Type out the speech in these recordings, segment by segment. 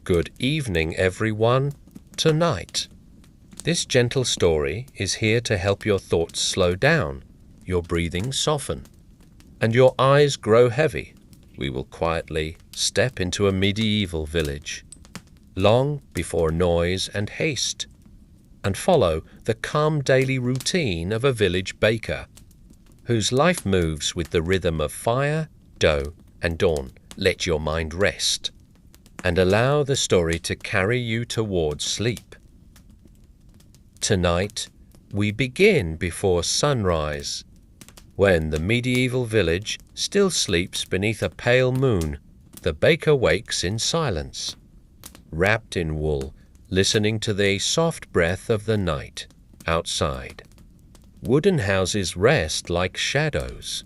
Good evening, everyone. Tonight, this gentle story is here to help your thoughts slow down, your breathing soften, and your eyes grow heavy. We will quietly step into a medieval village, long before noise and haste, and follow the calm daily routine of a village baker, whose life moves with the rhythm of fire, dough, and dawn. Let your mind rest, and allow the story to carry you towards sleep. Tonight, we begin before sunrise, when the medieval village still sleeps beneath a pale moon. The baker wakes in silence, wrapped in wool, listening to the soft breath of the night outside. Wooden houses rest like shadows,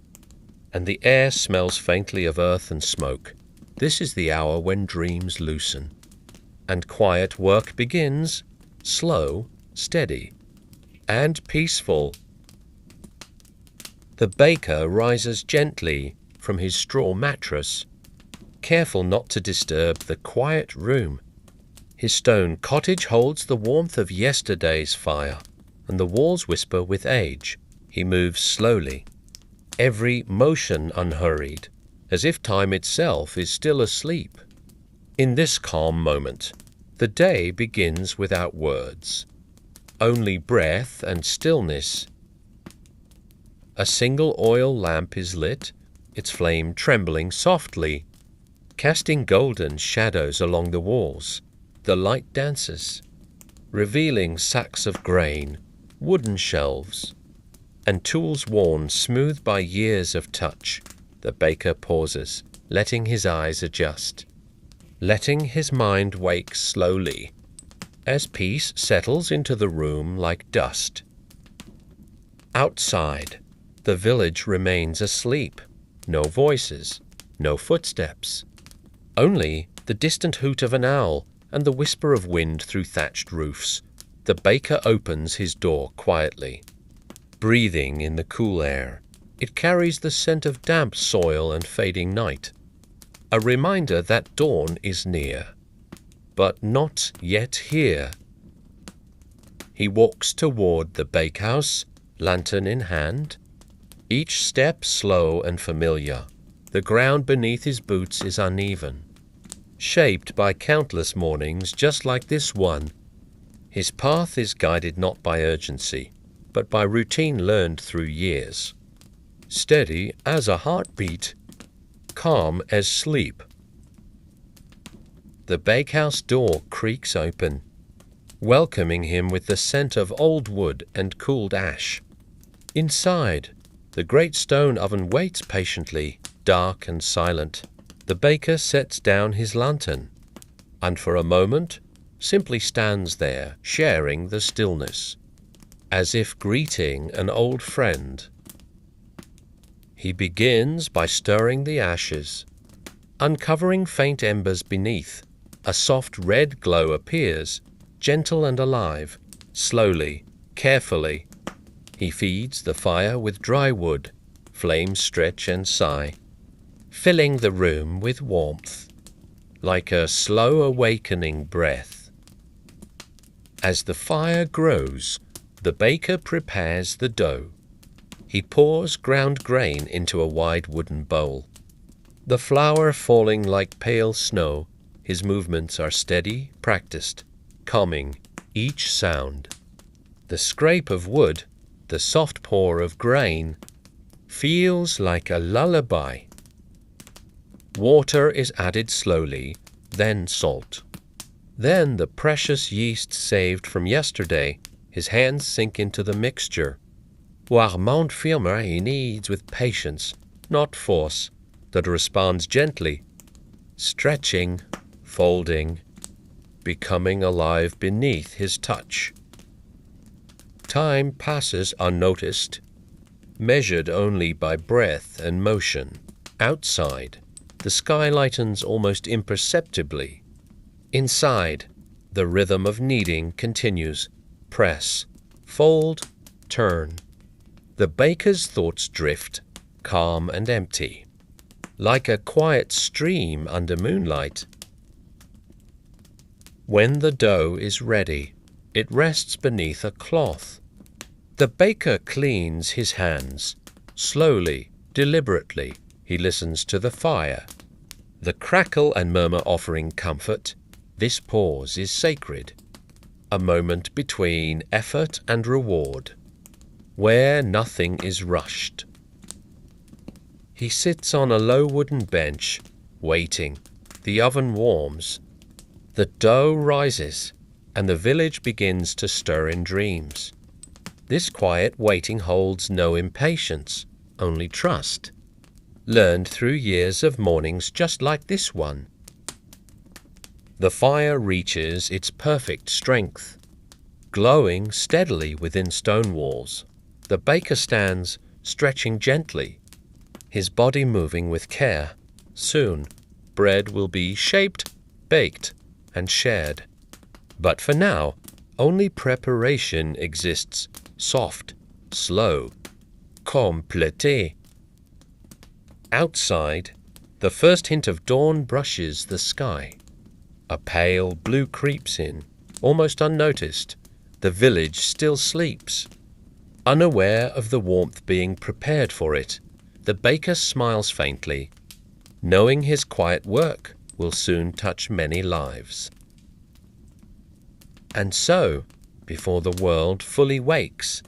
and the air smells faintly of earth and smoke. This is the hour when dreams loosen, and quiet work begins, slow, steady, and peaceful. The baker rises gently from his straw mattress, careful not to disturb the quiet room. His stone cottage holds the warmth of yesterday's fire, and the walls whisper with age. He moves slowly, every motion unhurried, as if time itself is still asleep. In this calm moment, the day begins without words, only breath and stillness. A single oil lamp is lit, its flame trembling softly, casting golden shadows along the walls. The light dances, revealing sacks of grain, wooden shelves, and tools worn smooth by years of touch. The baker pauses, letting his eyes adjust, letting his mind wake slowly, as peace settles into the room like dust. Outside, the village remains asleep. No voices, no footsteps, only the distant hoot of an owl and the whisper of wind through thatched roofs. The baker opens his door quietly, breathing in the cool air. It carries the scent of damp soil and fading night, a reminder that dawn is near, but not yet here. He walks toward the bakehouse, lantern in hand, each step slow and familiar. The ground beneath his boots is uneven, shaped by countless mornings just like this one. His path is guided not by urgency, but by routine learned through years. Steady as a heartbeat, calm as sleep. The bakehouse door creaks open, welcoming him with the scent of old wood and cooled ash. Inside, the great stone oven waits patiently, dark and silent. The baker sets down his lantern, and for a moment simply stands there, sharing the stillness, as if greeting an old friend. He begins by stirring the ashes, uncovering faint embers beneath. A soft red glow appears, gentle and alive. Slowly, carefully, he feeds the fire with dry wood. Flames stretch and sigh, filling the room with warmth, like a slow awakening breath. As the fire grows, the baker prepares the dough. He pours ground grain into a wide wooden bowl, the flour falling like pale snow. His movements are steady, practiced, calming each sound. The scrape of wood, the soft pour of grain, feels like a lullaby. Water is added slowly, then salt. Then the precious yeast saved from yesterday. His hands sink into the mixture. Warmond firmer he kneads with patience, not force, that responds gently, stretching, folding, becoming alive beneath his touch. Time passes unnoticed, measured only by breath and motion. Outside, the sky lightens almost imperceptibly. Inside, the rhythm of kneading continues. Press, fold, turn. The baker's thoughts drift, calm and empty, like a quiet stream under moonlight. When the dough is ready, it rests beneath a cloth. The baker cleans his hands. Slowly, deliberately, he listens to the fire. The crackle and murmur offering comfort. This pause is sacred. A moment between effort and reward, where nothing is rushed. He sits on a low wooden bench, waiting. The oven warms. The dough rises, and the village begins to stir in dreams. This quiet waiting holds no impatience, only trust, learned through years of mornings just like this one. The fire reaches its perfect strength, glowing steadily within stone walls. The baker stands, stretching gently, his body moving with care. Soon, bread will be shaped, baked, and shared. But for now, only preparation exists, soft, slow, complété. Outside, the first hint of dawn brushes the sky. A pale blue creeps in, almost unnoticed. The village still sleeps. Unaware of the warmth being prepared for it, the baker smiles faintly, knowing his quiet work will soon touch many lives. And so, before the world fully wakes,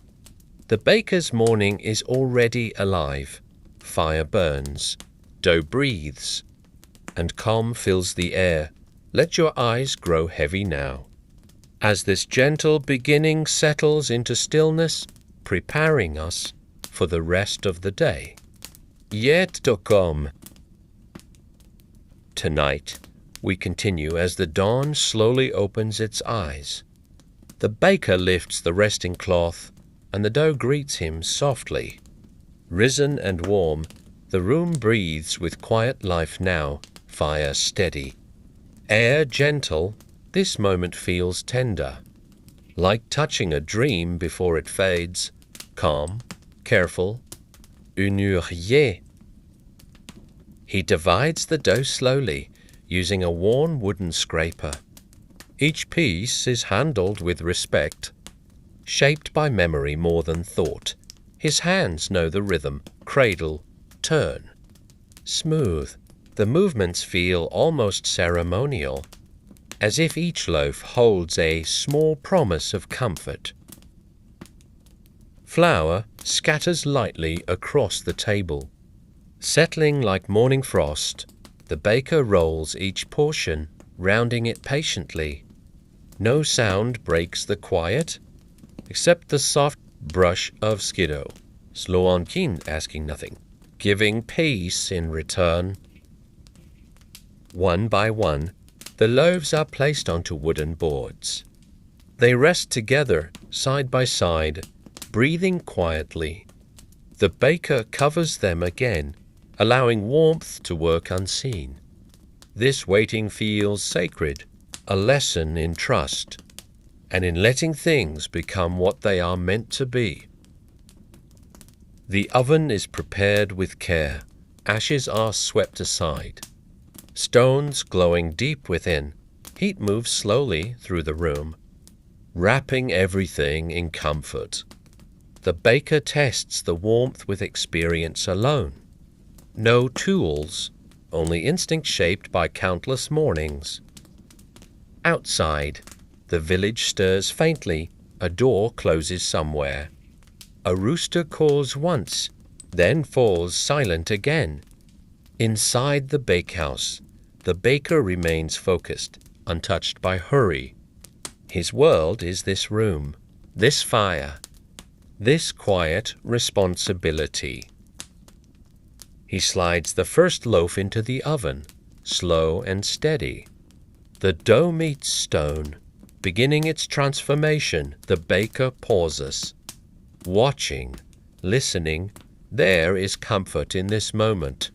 the baker's morning is already alive. Fire burns, dough breathes, and calm fills the air. Let your eyes grow heavy now, as this gentle beginning settles into stillness, preparing us for the rest of the day. Yet to come. Tonight, we continue as the dawn slowly opens its eyes. The baker lifts the resting cloth, and the dough greets him softly. Risen and warm, the room breathes with quiet life now, fire steady. Air gentle, this moment feels tender, like touching a dream before it fades, calm, careful, unurier. He divides the dough slowly, using a worn wooden scraper. Each piece is handled with respect, shaped by memory more than thought. His hands know the rhythm, cradle, turn. Smooth, the movements feel almost ceremonial, as if each loaf holds a small promise of comfort. Flour scatters lightly across the table. Settling like morning frost, the baker rolls each portion, rounding it patiently. No sound breaks the quiet, except the soft brush of Skiddo, Sloankin asking nothing, giving peace in return. One by one, the loaves are placed onto wooden boards. They rest together, side by side, breathing quietly. The baker covers them again, allowing warmth to work unseen. This waiting feels sacred, a lesson in trust, and in letting things become what they are meant to be. The oven is prepared with care. Ashes are swept aside. Stones glowing deep within. Heat moves slowly through the room, wrapping everything in comfort. The baker tests the warmth with experience alone. No tools, only instinct shaped by countless mornings. Outside, the village stirs faintly. A door closes somewhere. A rooster caws once, then falls silent again. Inside the bakehouse, the baker remains focused, untouched by hurry. His world is this room, this fire, this quiet responsibility. He slides the first loaf into the oven, slow and steady. The dough meets stone. Beginning its transformation, the baker pauses. Watching, listening, there is comfort in this moment.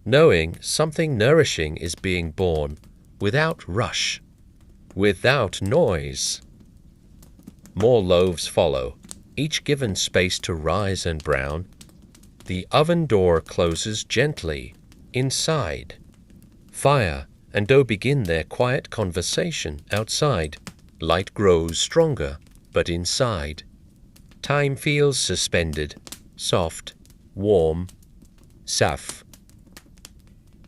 Knowing something nourishing is being born, without rush, without noise. More loaves follow, each given space to rise and brown. The oven door closes gently. Inside, fire, and do begin their quiet conversation outside. Light grows stronger, but inside. Time feels suspended, soft, warm, safe.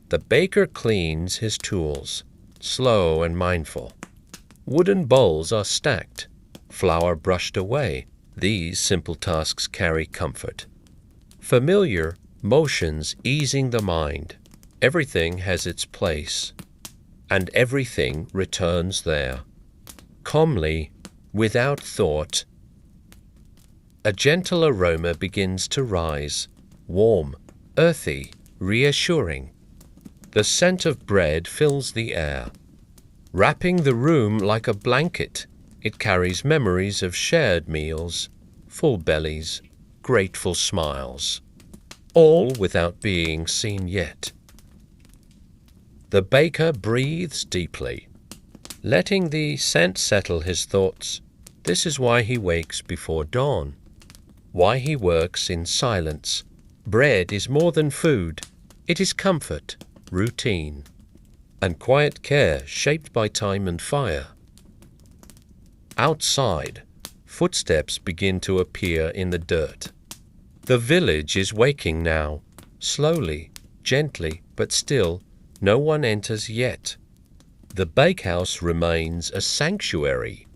The baker cleans his tools, slow and mindful. Wooden bowls are stacked, flour brushed away. These simple tasks carry comfort. Familiar motions easing the mind. Everything has its place, and everything returns there. Calmly, without thought, a gentle aroma begins to rise, warm, earthy, reassuring. The scent of bread fills the air. Wrapping the room like a blanket, it carries memories of shared meals, full bellies, grateful smiles, all without being seen yet. The baker breathes deeply, letting the scent settle his thoughts. This is why he wakes before dawn, why he works in silence. Bread is more than food. It is comfort, routine, and quiet care shaped by time and fire. Outside, footsteps begin to appear in the dirt. The village is waking now, slowly, gently, but still. No one enters yet. The bakehouse remains a sanctuary,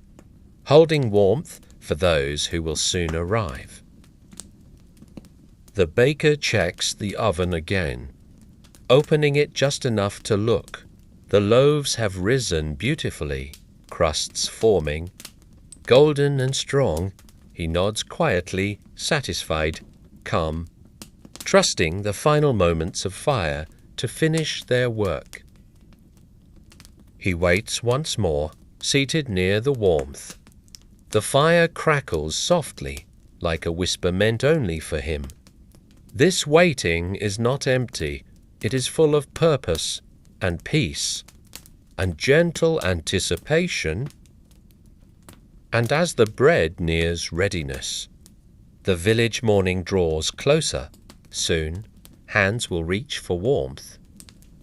holding warmth for those who will soon arrive. The baker checks the oven again, opening it just enough to look. The loaves have risen beautifully, crusts forming. Golden and strong, he nods quietly, satisfied, calm, trusting the final moments of fire to finish their work. He waits once more, seated near the warmth. The fire crackles softly, like a whisper meant only for him. This waiting is not empty. It is full of purpose and peace and gentle anticipation. And as the bread nears readiness, the village morning draws closer. Soon, hands will reach for warmth,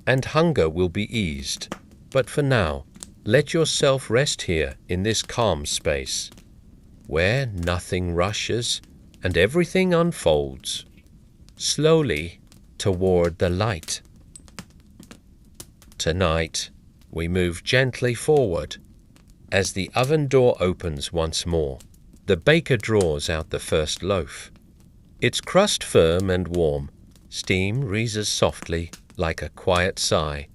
and hunger will be eased. But for now, let yourself rest here in this calm space, where nothing rushes and everything unfolds, slowly toward the light. Tonight, we move gently forward. As the oven door opens once more, the baker draws out the first loaf. Its crust firm and warm, steam rises softly like a quiet sigh.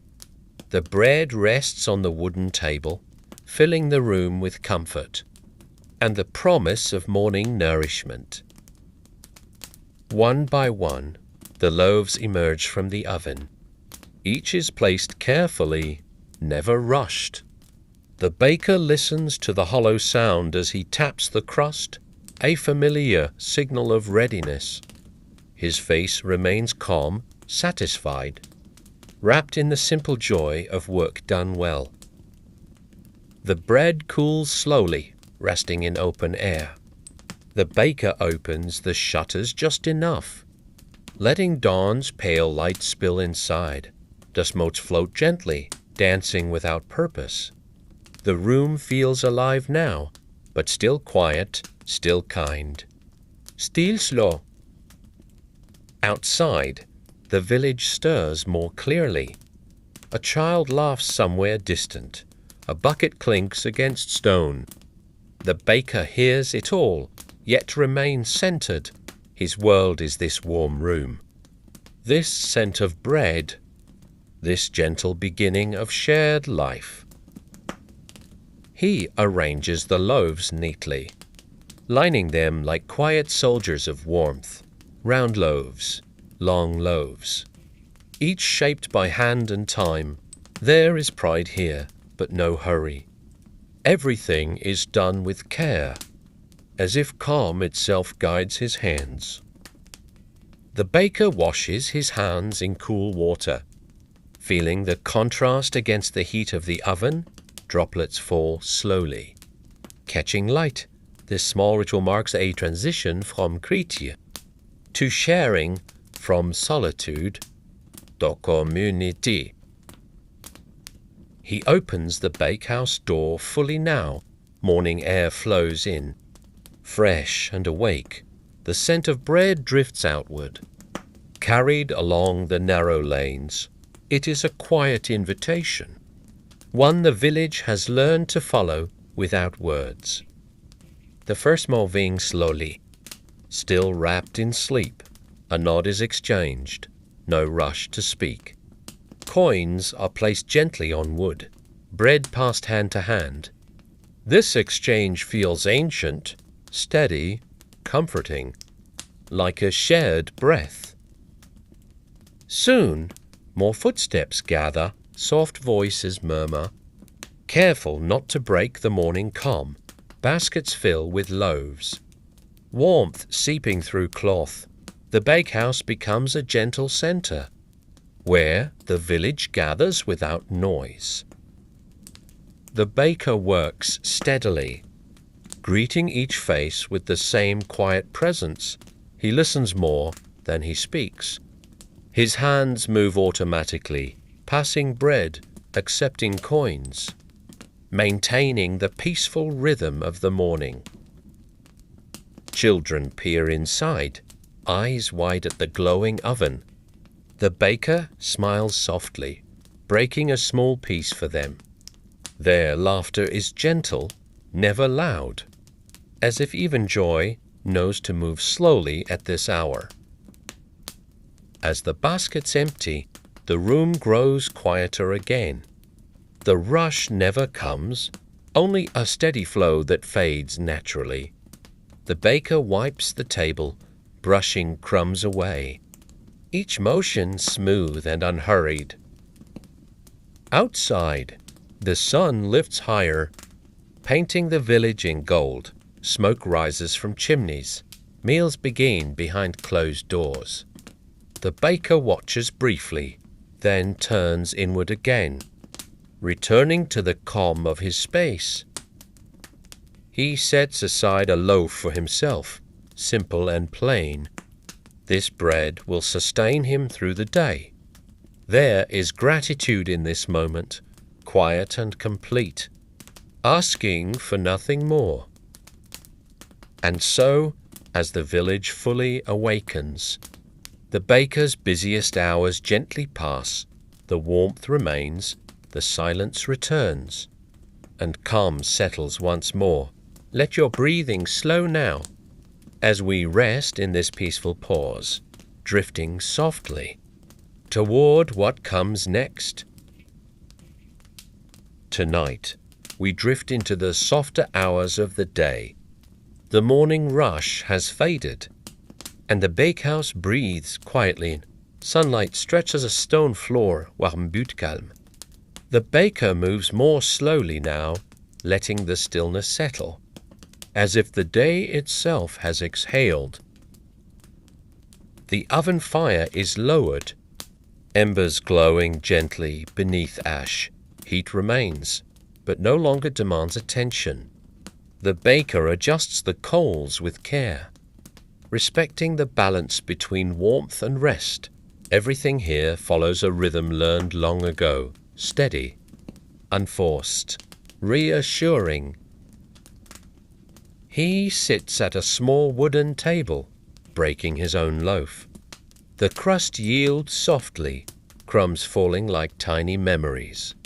The bread rests on the wooden table, filling the room with comfort and the promise of morning nourishment. One by one, the loaves emerge from the oven. Each is placed carefully, never rushed. The baker listens to the hollow sound as he taps the crust, a familiar signal of readiness. His face remains calm, satisfied, wrapped in the simple joy of work done well. The bread cools slowly, resting in open air. The baker opens the shutters just enough, letting dawn's pale light spill inside. Dust motes float gently, dancing without purpose. The room feels alive now, but still quiet, still kind. Still slow. Outside, the village stirs more clearly. A child laughs somewhere distant. A bucket clinks against stone. The baker hears it all, yet remains centered. His world is this warm room, this scent of bread, this gentle beginning of shared life. He arranges the loaves neatly, lining them like quiet soldiers of warmth, round loaves, long loaves, each shaped by hand and time. There is pride here, but no hurry. Everything is done with care, as if calm itself guides his hands. The baker washes his hands in cool water, feeling the contrast against the heat of the oven. Droplets fall slowly, catching light. This small ritual marks a transition from critique to sharing, from solitude to community. He opens the bakehouse door fully now. Morning air flows in. Fresh and awake, the scent of bread drifts outward. Carried along the narrow lanes, it is a quiet invitation, one the village has learned to follow without words. The first moving slowly. Still wrapped in sleep, a nod is exchanged, no rush to speak. Coins are placed gently on wood, bread passed hand to hand. This exchange feels ancient, steady, comforting, like a shared breath. Soon, more footsteps gather, soft voices murmur. Careful not to break the morning calm, baskets fill with loaves. Warmth seeping through cloth, the bakehouse becomes a gentle center, where the village gathers without noise. The baker works steadily, greeting each face with the same quiet presence. He listens more than he speaks. His hands move automatically, passing bread, accepting coins, maintaining the peaceful rhythm of the morning. Children peer inside, eyes wide at the glowing oven. The baker smiles softly, breaking a small piece for them. Their laughter is gentle, never loud, as if even joy knows to move slowly at this hour. As the baskets empty, the room grows quieter again. The rush never comes, only a steady flow that fades naturally. The baker wipes the table, brushing crumbs away, each motion smooth and unhurried. Outside, the sun lifts higher, painting the village in gold. Smoke rises from chimneys. Meals begin behind closed doors. The baker watches briefly, then turns inward again, returning to the calm of his space. He sets aside a loaf for himself, simple and plain. This bread will sustain him through the day. There is gratitude in this moment, quiet and complete, asking for nothing more. And so, as the village fully awakens, the baker's busiest hours gently pass, the warmth remains, the silence returns, and calm settles once more. Let your breathing slow now, as we rest in this peaceful pause, drifting softly toward what comes next. Tonight, we drift into the softer hours of the day. The morning rush has faded, and the bakehouse breathes quietly. Sunlight stretches a stone floor, warm but calme. The baker moves more slowly now, letting the stillness settle, as if the day itself has exhaled. The oven fire is lowered, embers glowing gently beneath ash. Heat remains, but no longer demands attention. The baker adjusts the coals with care, respecting the balance between warmth and rest. Everything here follows a rhythm learned long ago, steady, unforced, reassuring. He sits at a small wooden table, breaking his own loaf. The crust yields softly, crumbs falling like tiny memories.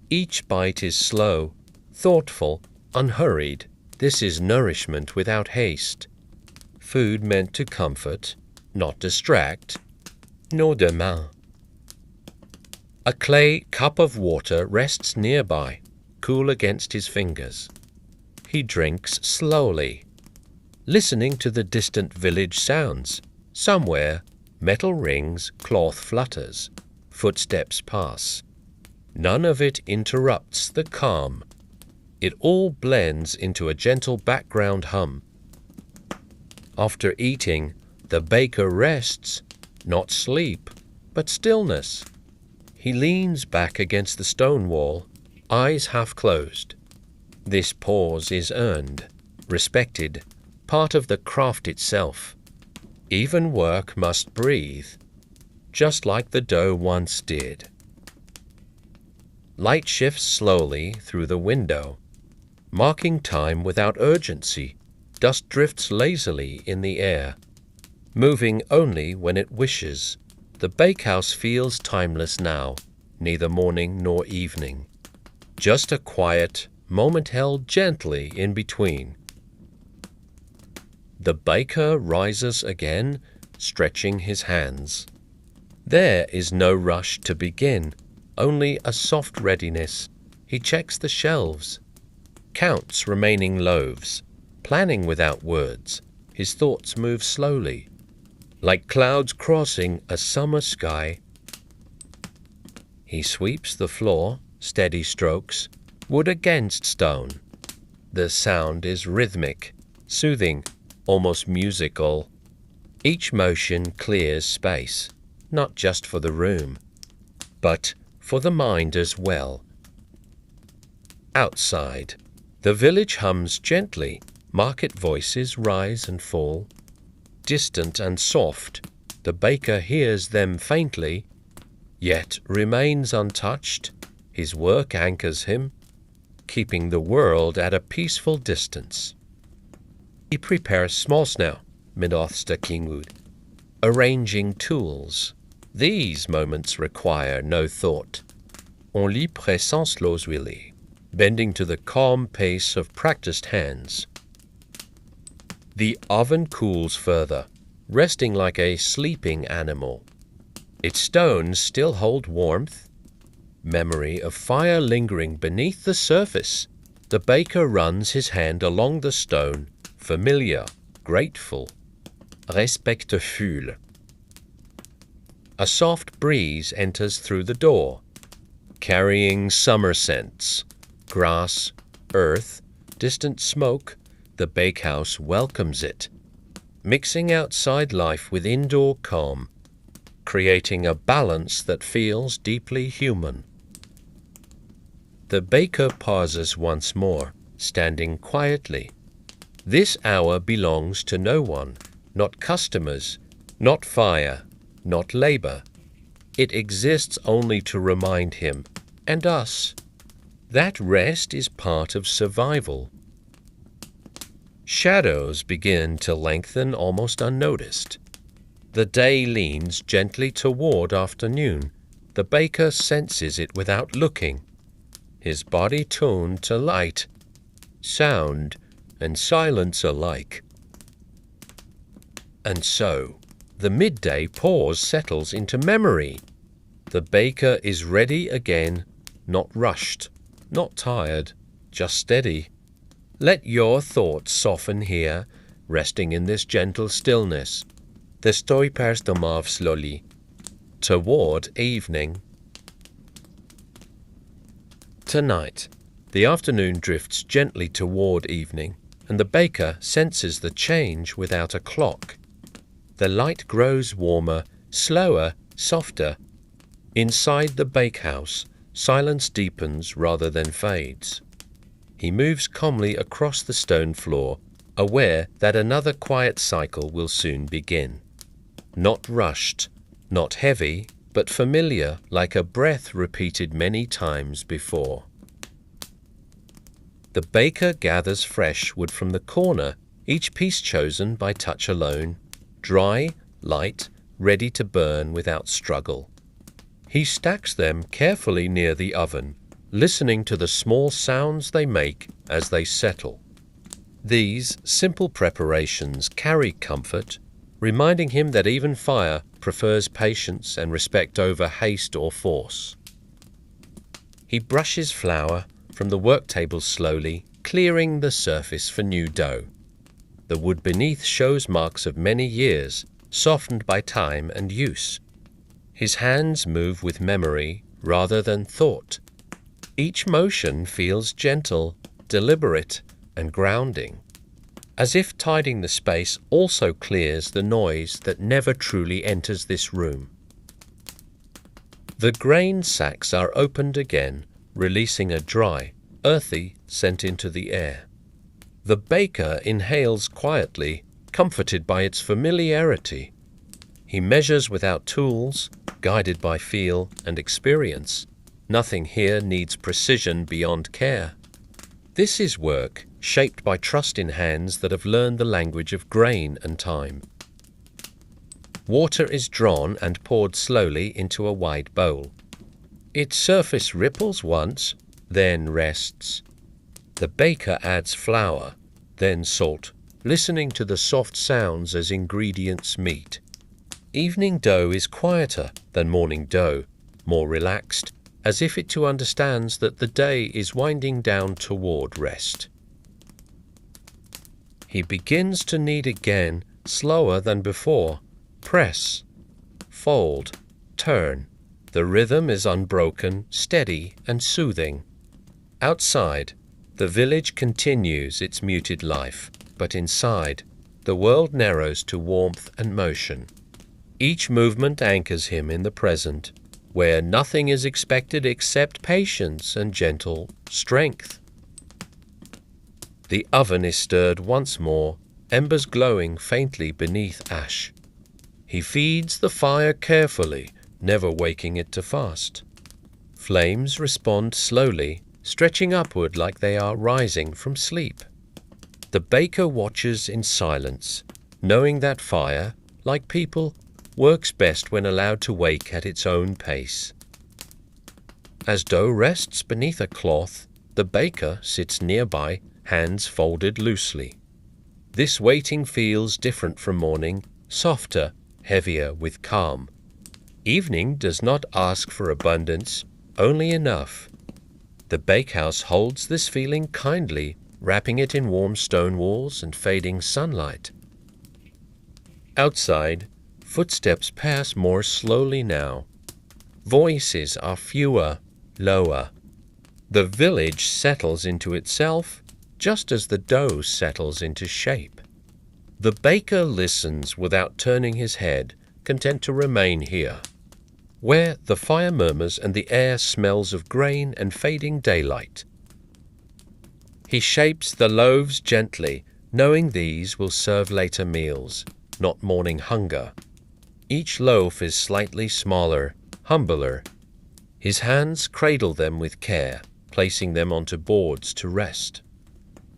Each bite is slow, thoughtful, unhurried. This is nourishment without haste. Food meant to comfort, not distract. Nos deux mains. A clay cup of water rests nearby, cool against his fingers. He drinks slowly, listening to the distant village sounds. Somewhere, metal rings, cloth flutters, footsteps pass. None of it interrupts the calm. It all blends into a gentle background hum. After eating, the baker rests, not sleep, but stillness. He leans back against the stone wall, eyes half closed. This pause is earned, respected, part of the craft itself. Even work must breathe, just like the dough once did. Light shifts slowly through the window, marking time without urgency. Dust drifts lazily in the air, moving only when it wishes. The bakehouse feels timeless now, neither morning nor evening. Just a quiet moment held gently in between. The baker rises again, stretching his hands. There is no rush to begin, only a soft readiness. He checks the shelves, counts remaining loaves, planning without words. His thoughts move slowly, like clouds crossing a summer sky. He sweeps the floor, steady strokes, wood against stone. The sound is rhythmic, soothing, almost musical. Each motion clears space, not just for the room, but for the mind as well. Outside, the village hums gently. Market voices rise and fall, distant and soft. The baker hears them faintly, yet remains untouched. His work anchors him, keeping the world at a peaceful distance. He prepares småsnö, midåsta kingwood, arranging tools. These moments require no thought. On lit pressensloswilly, bending to the calm pace of practiced hands. The oven cools further, resting like a sleeping animal. Its stones still hold warmth, memory of fire lingering beneath the surface. The baker runs his hand along the stone, familiar, grateful, respectful. A soft breeze enters through the door, carrying summer scents, grass, earth, distant smoke. The bakehouse welcomes it, mixing outside life with indoor calm, creating a balance that feels deeply human. The baker pauses once more, standing quietly. This hour belongs to no one, not customers, not fire, not labor. It exists only to remind him, and us, that rest is part of survival. Shadows begin to lengthen almost unnoticed. The day leans gently toward afternoon. The baker senses it without looking, his body tuned to light, sound, and silence alike. And so, the midday pause settles into memory. The baker is ready again, not rushed, not tired, just steady. Let your thoughts soften here, resting in this gentle stillness. The stoi perstomov slowly, toward evening. Tonight, the afternoon drifts gently toward evening, and the baker senses the change without a clock. The light grows warmer, slower, softer. Inside the bakehouse, silence deepens rather than fades. He moves calmly across the stone floor, aware that another quiet cycle will soon begin. Not rushed, not heavy, but familiar, like a breath repeated many times before. The baker gathers fresh wood from the corner, each piece chosen by touch alone, dry, light, ready to burn without struggle. He stacks them carefully near the oven, listening to the small sounds they make as they settle. These simple preparations carry comfort, reminding him that even fire prefers patience and respect over haste or force. He brushes flour from the work table slowly, clearing the surface for new dough. The wood beneath shows marks of many years, softened by time and use. His hands move with memory rather than thought. Each motion feels gentle, deliberate, and grounding, as if tidying the space also clears the noise that never truly enters this room. The grain sacks are opened again, releasing a dry, earthy scent into the air. The baker inhales quietly, comforted by its familiarity. He measures without tools, guided by feel and experience. Nothing here needs precision beyond care. This is work shaped by trust in hands that have learned the language of grain and time. Water is drawn and poured slowly into a wide bowl. Its surface ripples once, then rests. The baker adds flour, then salt, listening to the soft sounds as ingredients meet. Evening dough is quieter than morning dough, more relaxed, as if it too understands that the day is winding down toward rest. He begins to knead again, slower than before. Press, fold, turn. The rhythm is unbroken, steady, and soothing. Outside, the village continues its muted life, but inside, the world narrows to warmth and motion. Each movement anchors him in the present, where nothing is expected except patience and gentle strength. The oven is stirred once more, embers glowing faintly beneath ash. He feeds the fire carefully, never waking it to fast. Flames respond slowly, stretching upward like they are rising from sleep. The baker watches in silence, knowing that fire, like people, works best when allowed to wake at its own pace. As dough rests beneath a cloth, the baker sits nearby, hands folded loosely. This waiting feels different from morning, softer, heavier with calm. Evening does not ask for abundance, only enough. The bakehouse holds this feeling kindly, wrapping it in warm stone walls and fading sunlight. Outside, footsteps pass more slowly now. Voices are fewer, lower. The village settles into itself, just as the dough settles into shape. The baker listens without turning his head, content to remain here, where the fire murmurs and the air smells of grain and fading daylight. He shapes the loaves gently, knowing these will serve later meals, not morning hunger. Each loaf is slightly smaller, humbler. His hands cradle them with care, placing them onto boards to rest.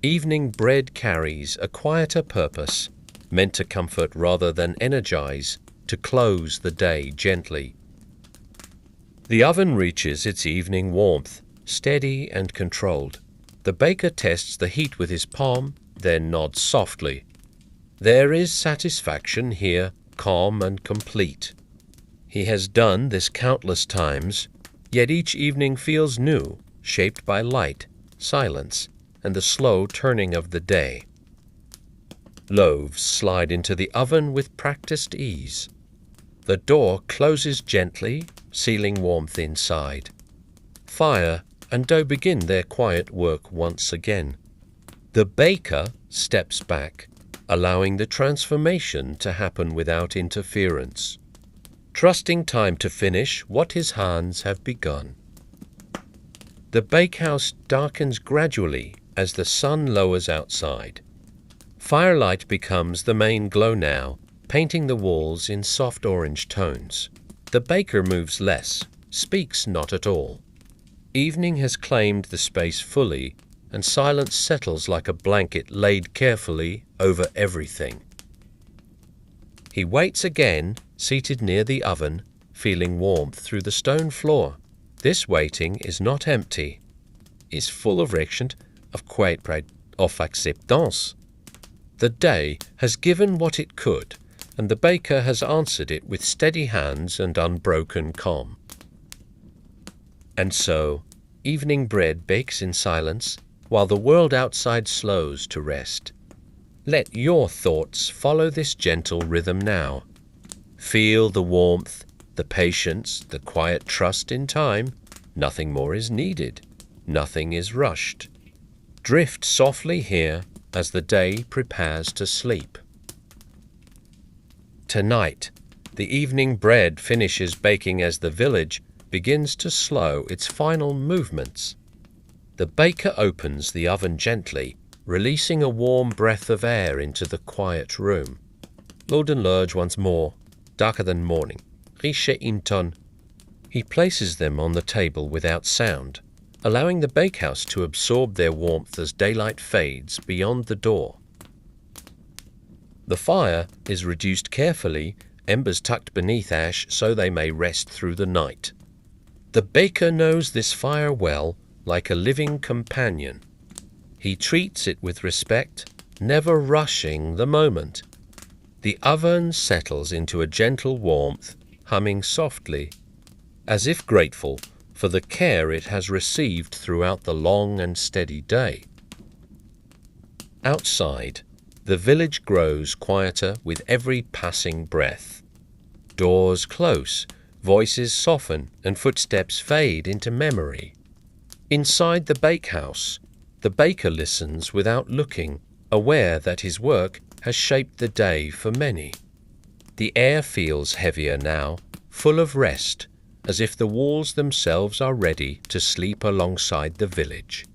Evening bread carries a quieter purpose, meant to comfort rather than energize, to close the day gently. The oven reaches its evening warmth, steady and controlled. The baker tests the heat with his palm, then nods softly. There is satisfaction here, calm and complete. He has done this countless times, yet each evening feels new, shaped by light, silence, and the slow turning of the day. Loaves slide into the oven with practiced ease. The door closes gently, sealing warmth inside. Fire and dough begin their quiet work once again. The baker steps back, allowing the transformation to happen without interference, trusting time to finish what his hands have begun. The bakehouse darkens gradually as the sun lowers outside. Firelight becomes the main glow now, painting the walls in soft orange tones. The baker moves less, speaks not at all. Evening has claimed the space fully, and silence settles like a blanket laid carefully over everything. He waits again, seated near the oven, feeling warmth through the stone floor. This waiting is not empty, is full of reaction, of quiet pride, of acceptance. The day has given what it could, and the baker has answered it with steady hands and unbroken calm. And so, evening bread bakes in silence, while the world outside slows to rest. Let your thoughts follow this gentle rhythm now. Feel the warmth, the patience, the quiet trust in time. Nothing more is needed. Nothing is rushed. Drift softly here as the day prepares to sleep. Tonight, the evening bread finishes baking as the village begins to slow its final movements. The baker opens the oven gently, releasing a warm breath of air into the quiet room. Loud and large once more, darker than morning, riche in ton. He places them on the table without sound, allowing the bakehouse to absorb their warmth as daylight fades beyond the door. The fire is reduced carefully, embers tucked beneath ash so they may rest through the night. The baker knows this fire well, like a living companion. He treats it with respect, never rushing the moment. The oven settles into a gentle warmth, humming softly, as if grateful for the care it has received throughout the long and steady day. Outside, the village grows quieter with every passing breath. Doors close, voices soften, and footsteps fade into memory. Inside the bakehouse, the baker listens without looking, aware that his work has shaped the day for many. The air feels heavier now, full of rest, as if the walls themselves are ready to sleep alongside the village.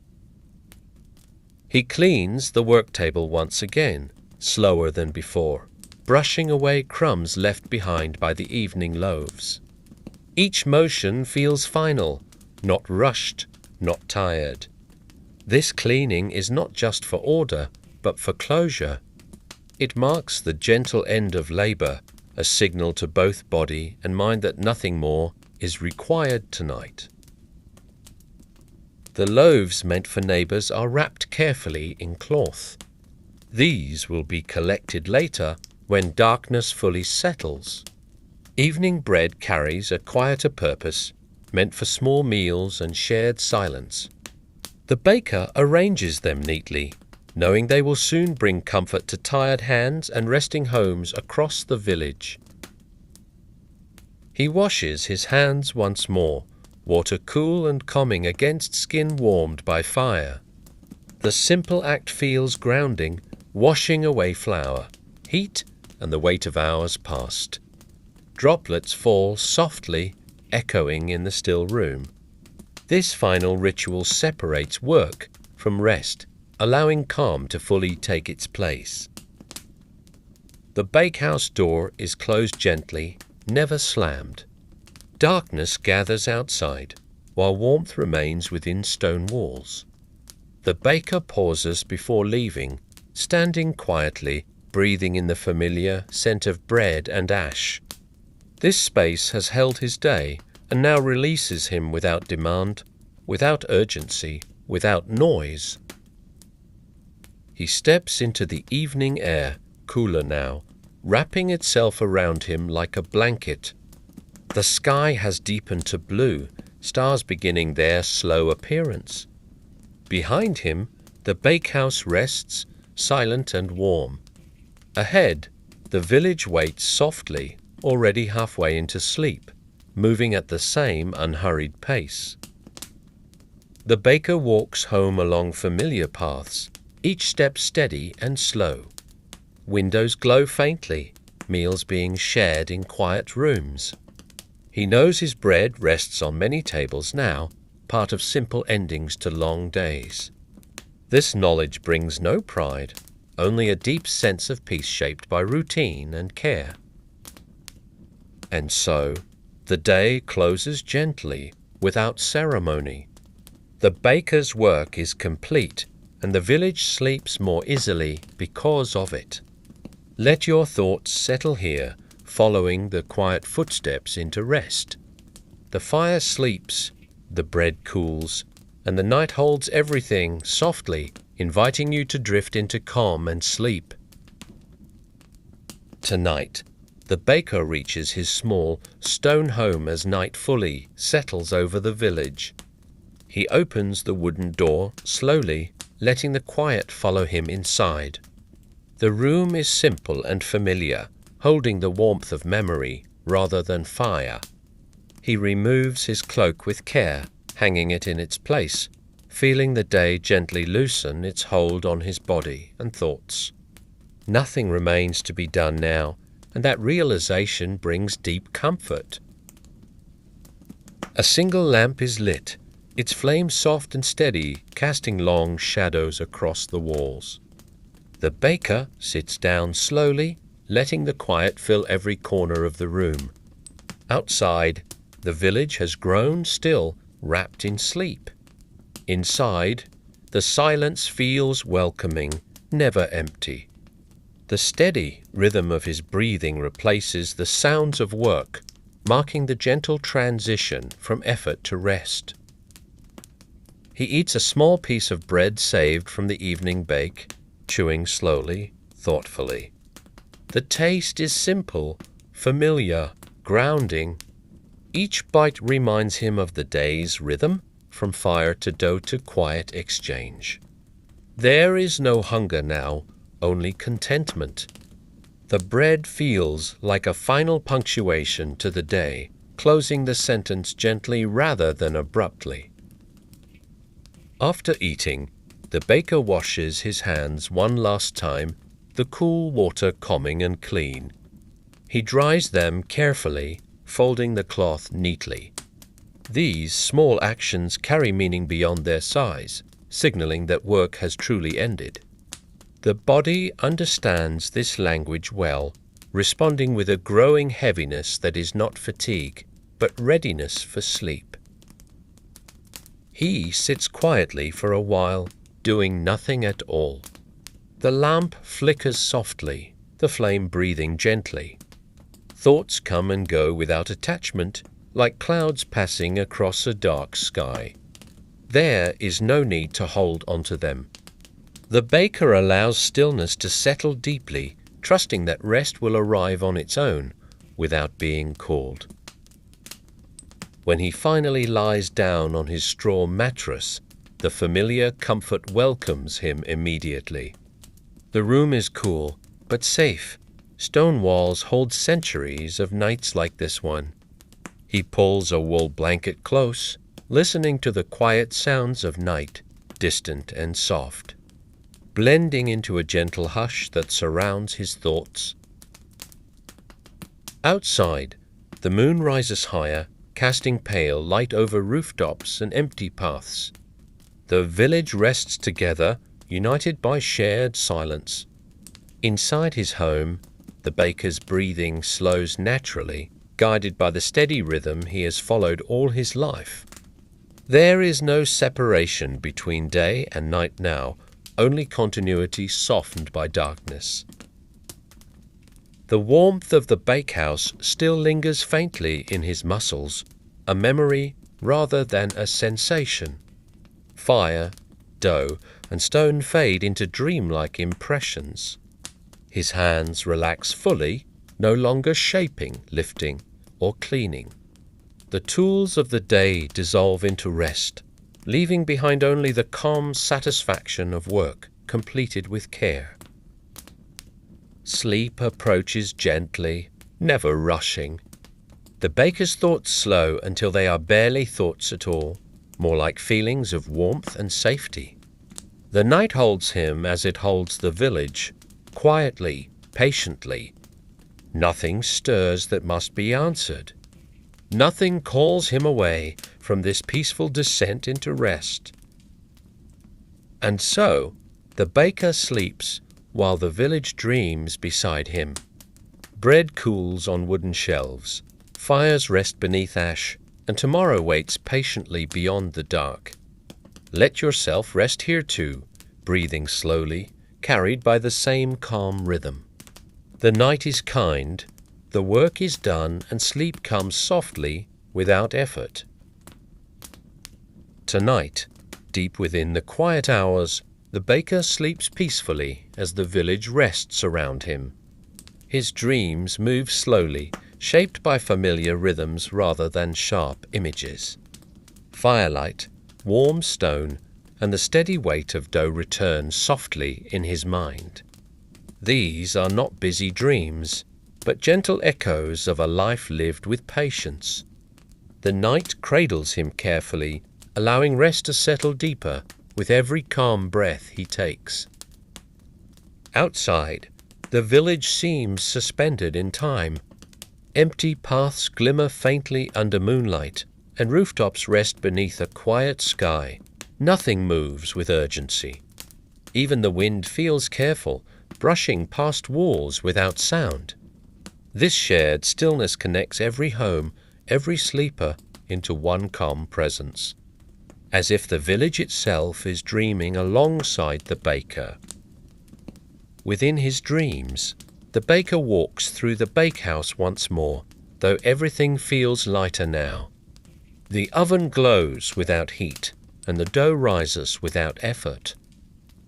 He cleans the work table once again, slower than before, brushing away crumbs left behind by the evening loaves. Each motion feels final, not rushed, not tired. This cleaning is not just for order, but for closure. It marks the gentle end of labor, a signal to both body and mind that nothing more is required tonight. The loaves meant for neighbors are wrapped carefully in cloth. These will be collected later when darkness fully settles. Evening bread carries a quieter purpose, meant for small meals and shared silence. The baker arranges them neatly, knowing they will soon bring comfort to tired hands and resting homes across the village. He washes his hands once more, water cool and calming against skin warmed by fire. The simple act feels grounding, washing away flour, heat, and the weight of hours past. Droplets fall softly, echoing in the still room. This final ritual separates work from rest, allowing calm to fully take its place. The bakehouse door is closed gently, never slammed. Darkness gathers outside, while warmth remains within stone walls. The baker pauses before leaving, standing quietly, breathing in the familiar scent of bread and ash. This space has held his day, and now releases him without demand, without urgency, without noise. He steps into the evening air, cooler now, wrapping itself around him like a blanket. The sky has deepened to blue, stars beginning their slow appearance. Behind him, the bakehouse rests, silent and warm. Ahead, the village waits softly, already halfway into sleep, moving at the same unhurried pace. The baker walks home along familiar paths, each step steady and slow. Windows glow faintly, meals being shared in quiet rooms. He knows his bread rests on many tables now, part of simple endings to long days. This knowledge brings no pride, only a deep sense of peace shaped by routine and care. And so, the day closes gently, without ceremony. The baker's work is complete, and the village sleeps more easily because of it. Let your thoughts settle here, following the quiet footsteps into rest. The fire sleeps, the bread cools, and the night holds everything softly, inviting you to drift into calm and sleep. Tonight, the baker reaches his small, stone home as night fully settles over the village. He opens the wooden door slowly, letting the quiet follow him inside. The room is simple and familiar, holding the warmth of memory rather than fire. He removes his cloak with care, hanging it in its place, feeling the day gently loosen its hold on his body and thoughts. Nothing remains to be done now, and that realization brings deep comfort. A single lamp is lit, its flame soft and steady, casting long shadows across the walls. The baker sits down slowly, letting the quiet fill every corner of the room. Outside, The village has grown still, wrapped in sleep. Inside, the silence feels welcoming, never empty. The steady rhythm of his breathing replaces the sounds of work, marking the gentle transition from effort to rest. He eats a small piece of bread saved from the evening bake, chewing slowly, thoughtfully. The taste is simple, familiar, grounding. Each bite reminds him of the day's rhythm, from fire to dough to quiet exchange. There is no hunger now, only contentment. The bread feels like a final punctuation to the day, closing the sentence gently rather than abruptly. After eating, the baker washes his hands one last time, the cool water calming and clean. He dries them carefully, folding the cloth neatly. These small actions carry meaning beyond their size, signaling that work has truly ended. The body understands this language well, responding with a growing heaviness that is not fatigue, but readiness for sleep. He sits quietly for a while, doing nothing at all. The lamp flickers softly, the flame breathing gently. Thoughts come and go without attachment, like clouds passing across a dark sky. There is no need to hold onto them. The baker allows stillness to settle deeply, trusting that rest will arrive on its own, without being called. When he finally lies down on his straw mattress, the familiar comfort welcomes him immediately. The room is cool, but safe. Stone walls hold centuries of nights like this one. He pulls a wool blanket close, listening to the quiet sounds of night, distant and soft, blending into a gentle hush that surrounds his thoughts. Outside, the moon rises higher, casting pale light over rooftops and empty paths. The village rests together, united by shared silence. Inside his home, the baker's breathing slows naturally, guided by the steady rhythm he has followed all his life. There is no separation between day and night now, only continuity softened by darkness. The warmth of the bakehouse still lingers faintly in his muscles, a memory rather than a sensation. Fire, dough, and stone fade into dreamlike impressions. His hands relax fully, no longer shaping, lifting, or cleaning. The tools of the day dissolve into rest, leaving behind only the calm satisfaction of work completed with care. Sleep approaches gently, never rushing. The baker's thoughts slow until they are barely thoughts at all, more like feelings of warmth and safety. The night holds him as it holds the village, quietly, patiently. Nothing stirs that must be answered. Nothing calls him away from this peaceful descent into rest. And so, the baker sleeps while the village dreams beside him. Bread cools on wooden shelves, fires rest beneath ash, and tomorrow waits patiently beyond the dark. Let yourself rest here too, breathing slowly, carried by the same calm rhythm. The night is kind, the work is done, and sleep comes softly, without effort. Tonight, deep within the quiet hours, the baker sleeps peacefully as the village rests around him. His dreams move slowly, shaped by familiar rhythms rather than sharp images. Firelight, warm stone, and the steady weight of dough return softly in his mind. These are not busy dreams, but gentle echoes of a life lived with patience. The night cradles him carefully, allowing rest to settle deeper with every calm breath he takes. Outside, the village seems suspended in time. Empty paths glimmer faintly under moonlight, and rooftops rest beneath a quiet sky. Nothing moves with urgency. Even the wind feels careful, brushing past walls without sound. This shared stillness connects every home, every sleeper into one calm presence, as if the village itself is dreaming alongside the baker. Within his dreams, the baker walks through the bakehouse once more, though everything feels lighter now. The oven glows without heat, and the dough rises without effort.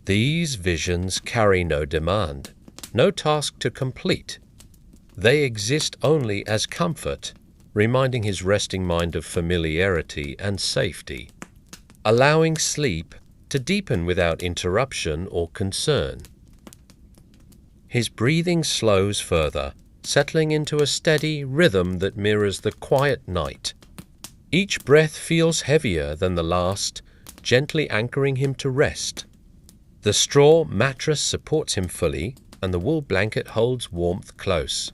These visions carry no demand, no task to complete. They exist only as comfort, reminding his resting mind of familiarity and safety, allowing sleep to deepen without interruption or concern. His breathing slows further, settling into a steady rhythm that mirrors the quiet night. Each breath feels heavier than the last, gently anchoring him to rest. The straw mattress supports him fully, and the wool blanket holds warmth close.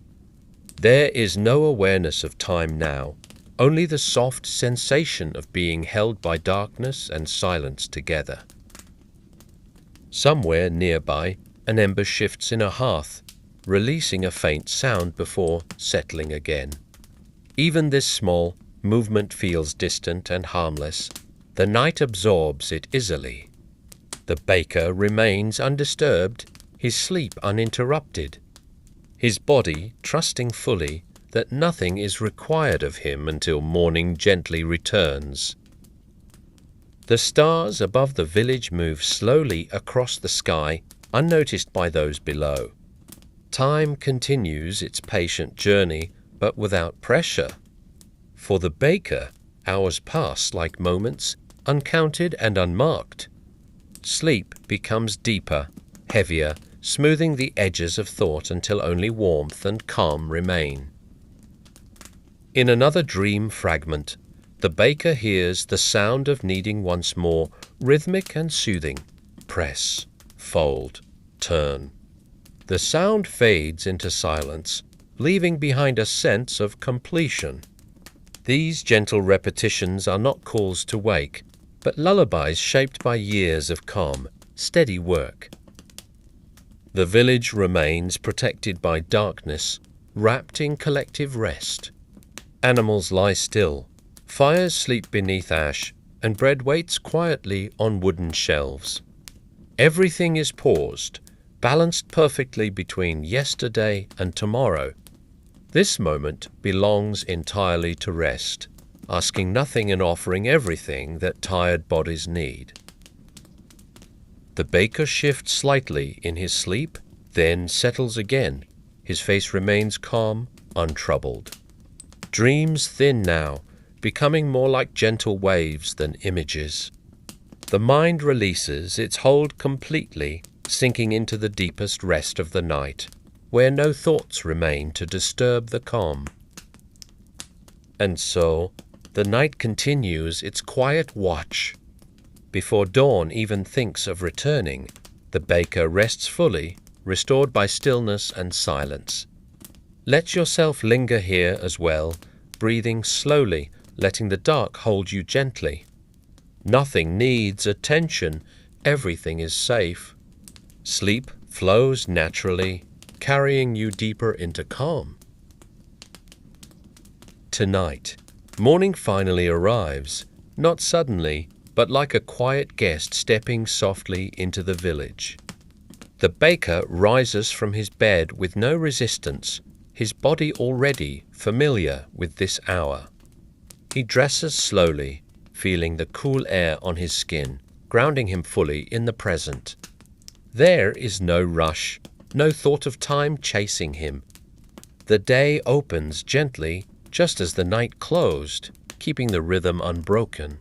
There is no awareness of time now, only the soft sensation of being held by darkness and silence together. Somewhere nearby, an ember shifts in a hearth, releasing a faint sound before settling again. Even this small movement feels distant and harmless. The night absorbs it easily. The baker remains undisturbed, his sleep uninterrupted, his body trusting fully that nothing is required of him until morning gently returns. The stars above the village move slowly across the sky, unnoticed by those below. Time continues its patient journey, but without pressure. For the baker, hours pass like moments, uncounted and unmarked. Sleep becomes deeper, heavier, smoothing the edges of thought until only warmth and calm remain. In another dream fragment, the baker hears the sound of kneading once more, rhythmic and soothing. Press, fold, turn. The sound fades into silence, leaving behind a sense of completion. These gentle repetitions are not calls to wake, but lullabies shaped by years of calm, steady work. The village remains protected by darkness, wrapped in collective rest. Animals lie still, fires sleep beneath ash, and bread waits quietly on wooden shelves. Everything is paused, balanced perfectly between yesterday and tomorrow. This moment belongs entirely to rest, asking nothing and offering everything that tired bodies need. The baker shifts slightly in his sleep, then settles again. His face remains calm, untroubled. Dreams thin now, becoming more like gentle waves than images. The mind releases its hold completely, sinking into the deepest rest of the night, where no thoughts remain to disturb the calm. And so, the night continues its quiet watch. Before dawn even thinks of returning, the baker rests fully, restored by stillness and silence. Let yourself linger here as well, breathing slowly, letting the dark hold you gently. Nothing needs attention, everything is safe. Sleep flows naturally, carrying you deeper into calm. Tonight, morning finally arrives, not suddenly, but like a quiet guest stepping softly into the village. The baker rises from his bed with no resistance, his body already familiar with this hour. He dresses slowly, feeling the cool air on his skin, grounding him fully in the present. There is no rush, no thought of time chasing him. The day opens gently, just as the night closed, keeping the rhythm unbroken.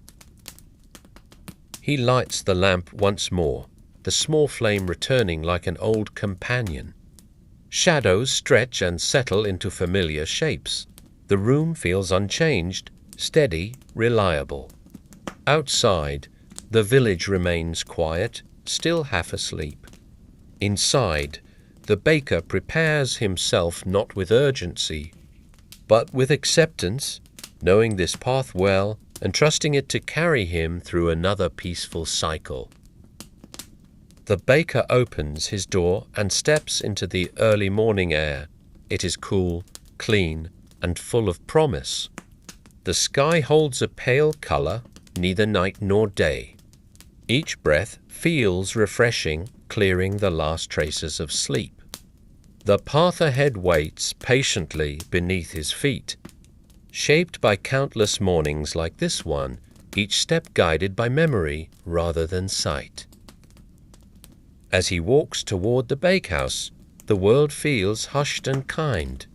He lights the lamp once more, the small flame returning like an old companion. Shadows stretch and settle into familiar shapes. The room feels unchanged, steady, reliable. Outside, the village remains quiet, still half asleep. Inside, the baker prepares himself not with urgency, but with acceptance, knowing this path well and trusting it to carry him through another peaceful cycle. The baker opens his door and steps into the early morning air. It is cool, clean, and full of promise. The sky holds a pale colour, neither night nor day. Each breath feels refreshing, clearing the last traces of sleep. The path ahead waits patiently beneath his feet, shaped by countless mornings like this one, each step guided by memory rather than sight. As he walks toward the bakehouse, the world feels hushed and kind.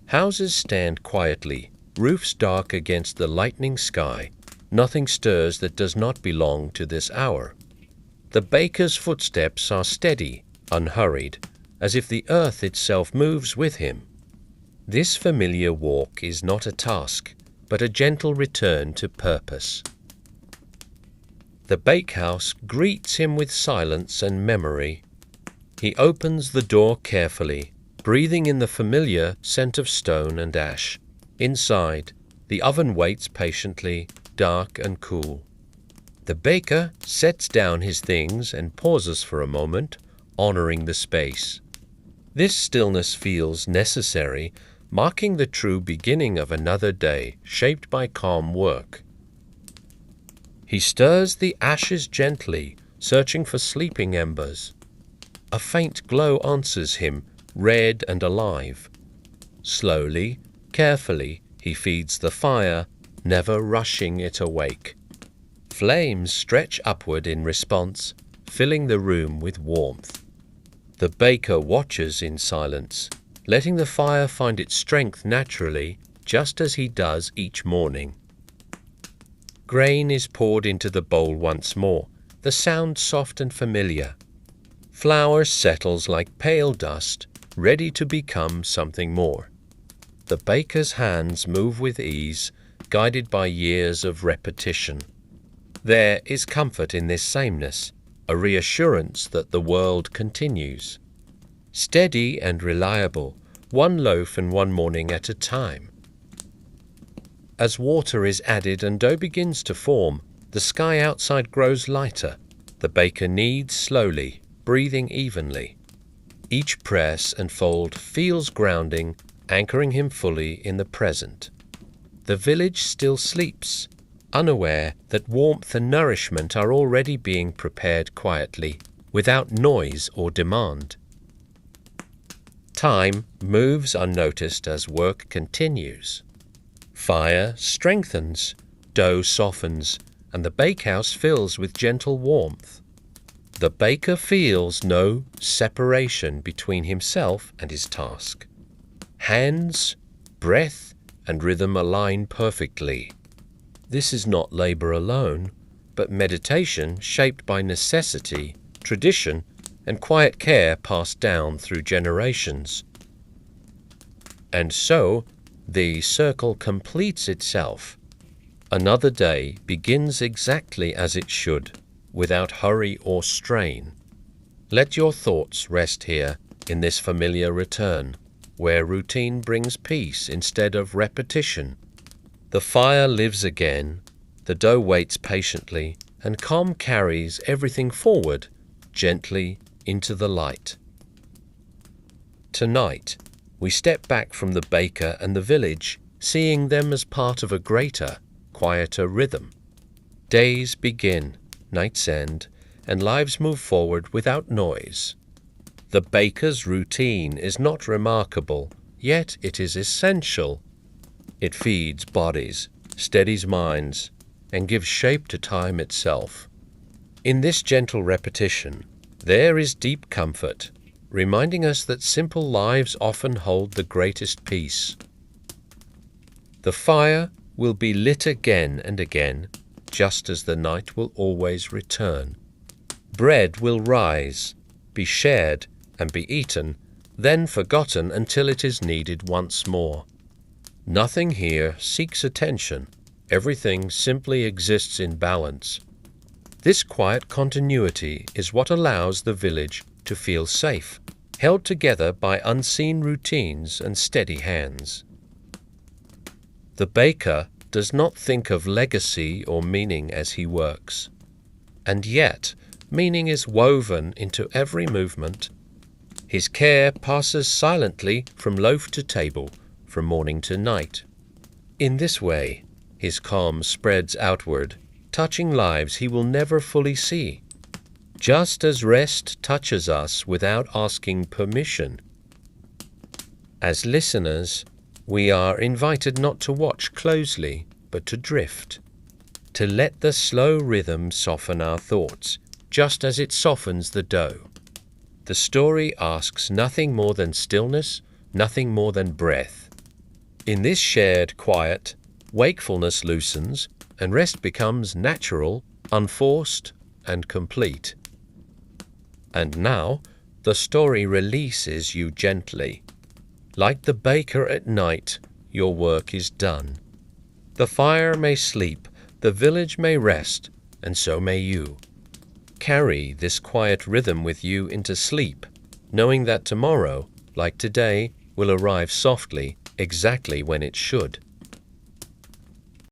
Houses stand quietly, roofs dark against the lightning sky. Nothing stirs that does not belong to this hour. The baker's footsteps are steady, unhurried, as if the earth itself moves with him. This familiar walk is not a task, but a gentle return to purpose. The bakehouse greets him with silence and memory. He opens the door carefully, breathing in the familiar scent of stone and ash. Inside, the oven waits patiently, dark and cool. The baker sets down his things and pauses for a moment, honoring the space. This stillness feels necessary, marking the true beginning of another day, shaped by calm work. He stirs the ashes gently, searching for sleeping embers. A faint glow answers him, red and alive. Slowly, carefully, he feeds the fire, never rushing it awake. Flames stretch upward in response, filling the room with warmth. The baker watches in silence, letting the fire find its strength naturally, just as he does each morning. Grain is poured into the bowl once more, the sound soft and familiar. Flour settles like pale dust, ready to become something more. The baker's hands move with ease, guided by years of repetition. There is comfort in this sameness, a reassurance that the world continues. Steady and reliable, one loaf and one morning at a time. As water is added and dough begins to form, the sky outside grows lighter. The baker kneads slowly, breathing evenly. Each press and fold feels grounding, anchoring him fully in the present. The village still sleeps, unaware that warmth and nourishment are already being prepared quietly, without noise or demand. Time moves unnoticed as work continues. Fire strengthens, dough softens, and the bakehouse fills with gentle warmth. The baker feels no separation between himself and his task. Hands, breath, and rhythm align perfectly. This is not labor alone, but meditation shaped by necessity, tradition, and quiet care passed down through generations. And so, the circle completes itself. Another day begins exactly as it should, without hurry or strain. Let your thoughts rest here in this familiar return, where routine brings peace instead of repetition. The fire lives again, the dough waits patiently, and calm carries everything forward, gently into the light. Tonight, we step back from the baker and the village, seeing them as part of a greater, quieter rhythm. Days begin, nights end, and lives move forward without noise. The baker's routine is not remarkable, yet it is essential. It feeds bodies, steadies minds, and gives shape to time itself. In this gentle repetition, there is deep comfort, reminding us that simple lives often hold the greatest peace. The fire will be lit again and again, just as the night will always return. Bread will rise, be shared, and be eaten, then forgotten until it is needed once more. Nothing here seeks attention. Everything simply exists in balance. This quiet continuity is what allows the village to feel safe, held together by unseen routines and steady hands. The baker does not think of legacy or meaning as he works. And yet, meaning is woven into every movement. His care passes silently from loaf to table, from morning to night. In this way, His calm spreads outward, touching lives he will never fully see. Just as rest touches us without asking permission. As listeners, we are invited not to watch closely, but to drift, to let the slow rhythm soften our thoughts, just as it softens the dough. The story asks nothing more than stillness, nothing more than breath. In this shared quiet, wakefulness loosens, and rest becomes natural, unforced, and complete. And now, the story releases you gently. Like the baker at night, your work is done. The fire may sleep, the village may rest, and so may you. Carry this quiet rhythm with you into sleep, knowing that tomorrow, like today, will arrive softly, exactly when it should.